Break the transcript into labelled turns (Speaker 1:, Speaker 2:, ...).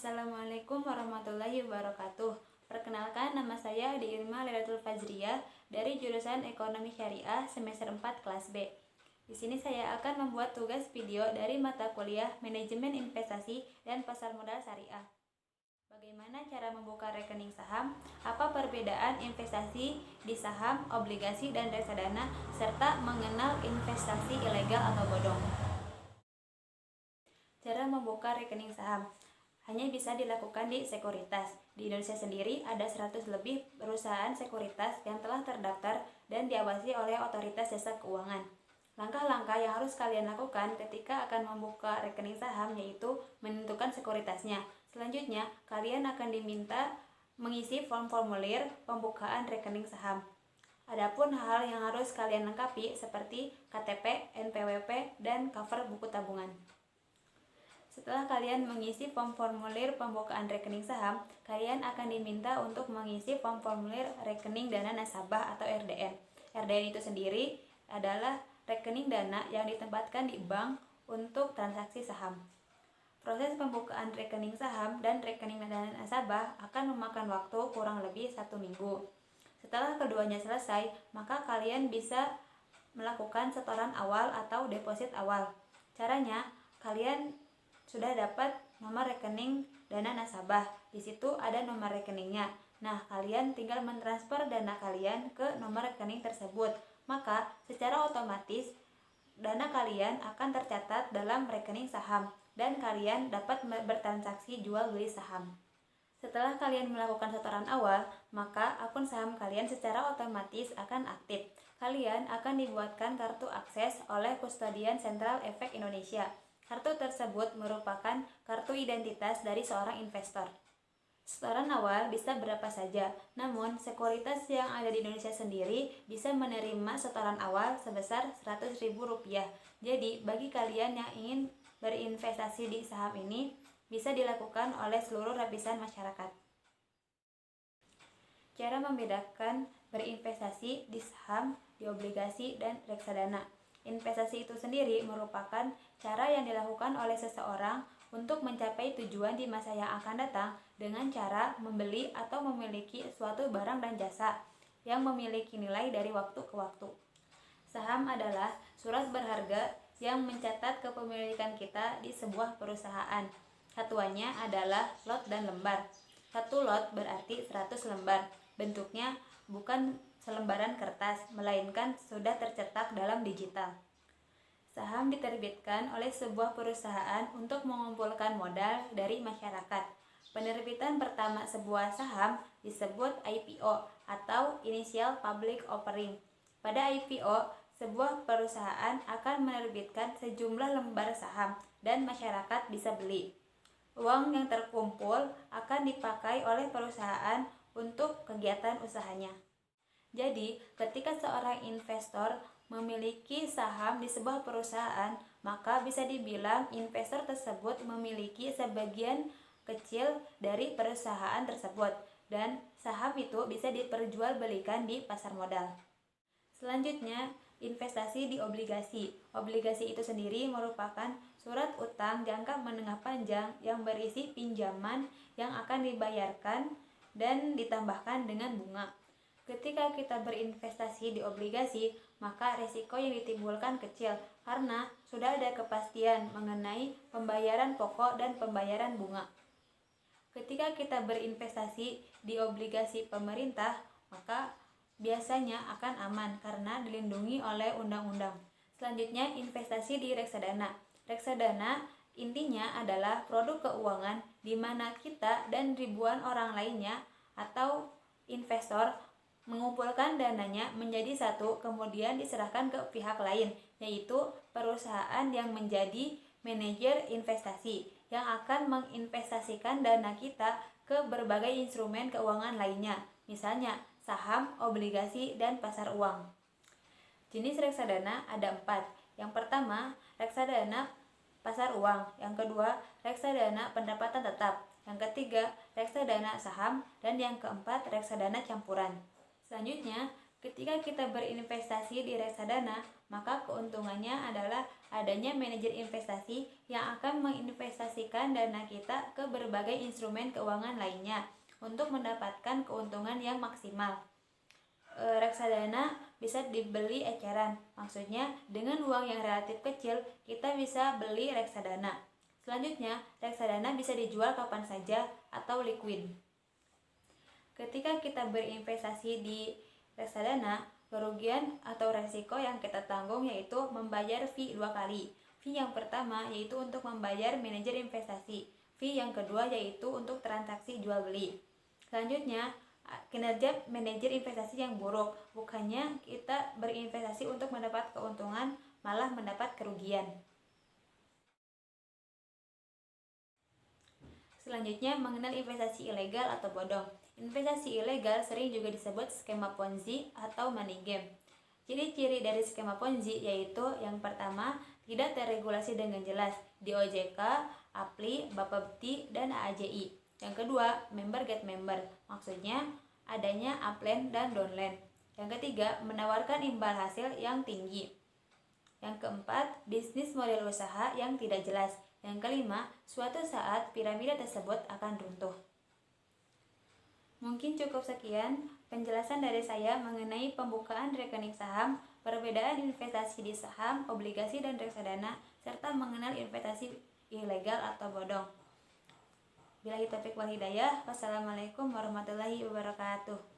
Speaker 1: Assalamualaikum warahmatullahi wabarakatuh. Perkenalkan, nama saya Adi Irma Lailatul Fajriyah dari jurusan Ekonomi Syariah semester 4 kelas B. Di sini saya akan membuat tugas video dari mata kuliah Manajemen Investasi dan Pasar Modal Syariah. Bagaimana cara membuka rekening saham, apa perbedaan investasi di saham, obligasi, dan reksadana, serta mengenal investasi ilegal atau bodong. Cara membuka rekening saham hanya bisa dilakukan di sekuritas. Di Indonesia sendiri ada 100 lebih perusahaan sekuritas yang telah terdaftar dan diawasi oleh otoritas jasa keuangan. Langkah-langkah yang harus kalian lakukan ketika akan membuka rekening saham yaitu menentukan sekuritasnya. Selanjutnya, kalian akan diminta mengisi form formulir pembukaan rekening saham. Adapun hal yang harus kalian lengkapi seperti KTP, NPWP, dan cover buku tabungan. Setelah kalian mengisi form formulir pembukaan rekening saham, kalian akan diminta untuk mengisi form formulir rekening dana nasabah atau RDN. RDN itu sendiri adalah rekening dana yang ditempatkan di bank untuk transaksi saham. Proses pembukaan rekening saham dan rekening dana nasabah akan memakan waktu kurang lebih 1 minggu. Setelah keduanya selesai, maka kalian bisa melakukan setoran awal atau deposit awal. Caranya, kalian sudah dapat nomor rekening dana nasabah. Di situ ada nomor rekeningnya. Nah, kalian tinggal mentransfer dana kalian ke nomor rekening tersebut. Maka, secara otomatis dana kalian akan tercatat dalam rekening saham dan kalian dapat bertransaksi jual beli saham. Setelah kalian melakukan setoran awal, maka akun saham kalian secara otomatis akan aktif. Kalian akan dibuatkan kartu akses oleh Kustodian Sentral Efek Indonesia. Kartu tersebut merupakan kartu identitas dari seorang investor. Setoran awal bisa berapa saja, namun sekuritas yang ada di Indonesia sendiri bisa menerima setoran awal sebesar Rp100.000. Jadi, bagi kalian yang ingin berinvestasi di saham ini, bisa dilakukan oleh seluruh lapisan masyarakat. Cara membedakan berinvestasi di saham, di obligasi, dan reksadana. Investasi itu sendiri merupakan cara yang dilakukan oleh seseorang untuk mencapai tujuan di masa yang akan datang dengan cara membeli atau memiliki suatu barang dan jasa yang memiliki nilai dari waktu ke waktu. Saham adalah surat berharga yang mencatat kepemilikan kita di sebuah perusahaan. Satuannya adalah lot dan lembar. 1 lot berarti 100 lembar. Bentuknya bukan selembaran kertas, melainkan sudah tercetak dalam digital. Saham diterbitkan oleh sebuah perusahaan untuk mengumpulkan modal dari masyarakat. Penerbitan pertama sebuah saham disebut IPO atau Initial Public Offering. Pada IPO, sebuah perusahaan akan menerbitkan sejumlah lembar saham dan masyarakat bisa beli. Uang yang terkumpul akan dipakai oleh perusahaan untuk kegiatan usahanya. Jadi, ketika seorang investor memiliki saham di sebuah perusahaan, maka bisa dibilang investor tersebut memiliki sebagian kecil dari perusahaan tersebut, dan saham itu bisa diperjualbelikan di pasar modal. Selanjutnya, investasi di obligasi. Obligasi itu sendiri merupakan surat utang jangka menengah panjang yang berisi pinjaman yang akan dibayarkan dan ditambahkan dengan bunga. Ketika kita berinvestasi di obligasi, maka risiko yang ditimbulkan kecil karena sudah ada kepastian mengenai pembayaran pokok dan pembayaran bunga. Ketika kita berinvestasi di obligasi pemerintah, maka biasanya akan aman karena dilindungi oleh undang-undang. Selanjutnya, investasi di reksadana. Reksadana intinya adalah produk keuangan di mana kita dan ribuan orang lainnya atau investor mengumpulkan dananya menjadi satu kemudian diserahkan ke pihak lain, yaitu perusahaan yang menjadi manajer investasi yang akan menginvestasikan dana kita ke berbagai instrumen keuangan lainnya, misalnya saham, obligasi, dan pasar uang. Jenis reksadana ada 4. Yang pertama, reksadana pasar uang. Yang kedua, reksadana pendapatan tetap. Yang ketiga, reksadana saham. Dan yang keempat, reksadana campuran. Selanjutnya, ketika kita berinvestasi di reksadana, maka keuntungannya adalah adanya manajer investasi yang akan menginvestasikan dana kita ke berbagai instrumen keuangan lainnya untuk mendapatkan keuntungan yang maksimal. Reksadana bisa dibeli eceran, maksudnya dengan uang yang relatif kecil kita bisa beli reksadana. Selanjutnya, reksadana bisa dijual kapan saja atau liquid. Ketika kita berinvestasi di reksadana, kerugian atau resiko yang kita tanggung yaitu membayar fee 2 kali. Fee yang pertama yaitu untuk membayar manajer investasi. Fee yang kedua yaitu untuk transaksi jual beli. Selanjutnya, kinerja manajer investasi yang buruk, bukannya kita berinvestasi untuk mendapat keuntungan, malah mendapat kerugian. Selanjutnya, mengenal investasi ilegal atau bodong. Investasi ilegal sering juga disebut skema Ponzi atau money game. Ciri-ciri dari skema Ponzi yaitu yang pertama, tidak terregulasi dengan jelas di OJK, APLI, Bapepti, dan AAJI. Yang kedua, member get member, maksudnya adanya upland dan downland. Yang ketiga, menawarkan imbal hasil yang tinggi. Yang keempat, bisnis model usaha yang tidak jelas. Yang kelima, suatu saat piramida tersebut akan runtuh. Mungkin cukup sekian penjelasan dari saya mengenai pembukaan rekening saham, perbedaan investasi di saham, obligasi, dan reksadana, serta mengenal investasi ilegal atau bodong. Billahi taufiq wal hidayah. Wassalamualaikum warahmatullahi wabarakatuh.